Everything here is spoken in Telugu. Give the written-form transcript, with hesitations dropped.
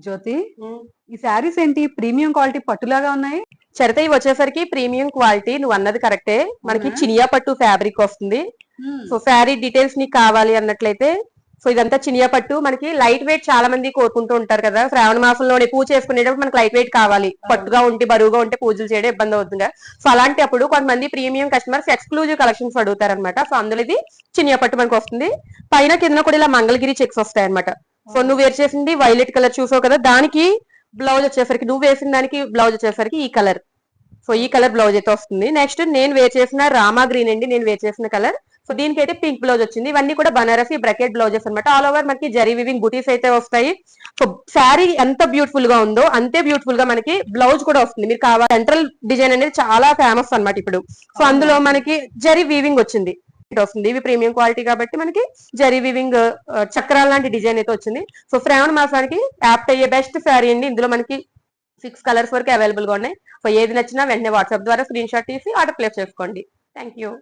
జ్యోతి, ఈ శారీస్ ఏంటి ప్రీమియం క్వాలిటీ పట్టులాగా ఉన్నాయి? చరిత ఇవి వచ్చేసరికి ప్రీమియం క్వాలిటీ, నువ్వు అన్నది కరెక్టే. మనకి అవునా? చినియా పట్టు ఫ్యాబ్రిక్ వస్తుంది. హ్మ్. సో శారీ డీటెయిల్స్ నీకు కావాలి అన్నట్లయితే, సో ఇదంతా చినియా పట్టు. మనకి లైట్ వెయిట్ చాలా మంది కోరుకుంటూ ఉంటారు కదా, శ్రావణ మాసంలోనే పూజ చేసుకునేటప్పుడు మనకి లైట్ వెయిట్ కావాలి, పట్టుగా ఉంటే బరువుగా ఉంటే పూజలు చేయడం ఇబ్బంది అవుతుంది కదా. సో అలాంటి అప్పుడు కొంతమంది ప్రీమియం కస్టమర్స్ ఎక్స్క్లూజివ్ కలెక్షన్స్ అడుగుతారు అనమాట. సో అందులో ఇది చినియా పట్టు మనకు వస్తుంది. పైన కింద కూడా ఇలా మంగళగిరి చెక్స్ వస్తాయి అనమాట. సో నువ్వు వేర్ చేసింది వైలెట్ కలర్ చూసావు కదా, దానికి బ్లౌజ్ వచ్చేసరికి, నువ్వు వేసిన దానికి బ్లౌజ్ వచ్చేసరికి ఈ కలర్. సో ఈ కలర్ బ్లౌజ్ అయితే వస్తుంది. నెక్స్ట్ నేను వేర్ చేసిన రామా గ్రీన్ అండి, నేను వేర్ చేసిన కలర్. సో దీనికి అయితే పింక్ బ్లౌజ్ వచ్చింది. ఇవన్నీ కూడా బనారసి బ్రకెట్ బ్లౌజెస్ అనమాట. ఆల్ ఓవర్ మనకి జరీ వివింగ్ బుటీస్ అయితే వస్తాయి. సో శారీ ఎంత బ్యూటిఫుల్ గా ఉందో అంతే బ్యూటిఫుల్ గా మనకి బ్లౌజ్ కూడా వస్తుంది. మీరు కావాలి, సెంట్రల్ డిజైన్ అనేది చాలా ఫేమస్ అనమాట ఇప్పుడు. సో అందులో మనకి జరీ వీవింగ్ వచ్చింది వస్తుంది. ఇవి ప్రీమియం క్వాలిటీ కాబట్టి మనకి జరీ వీవింగ్ చక్రాల లాంటి డిజైన్ అయితే వచ్చింది. సో శ్రావణ మాసానికి యాప్ట్ అయ్యే బెస్ట్ శారీ అండి. ఇందులో మనకి 6 కలర్స్ వరకు అవైలబుల్ గా ఉన్నాయి. సో ఏది నచ్చినా వెంటనే వాట్సాప్ ద్వారా స్క్రీన్ షాట్ తీసి ఆర్డర్ ప్లేస్ చేసుకోండి. Thank you.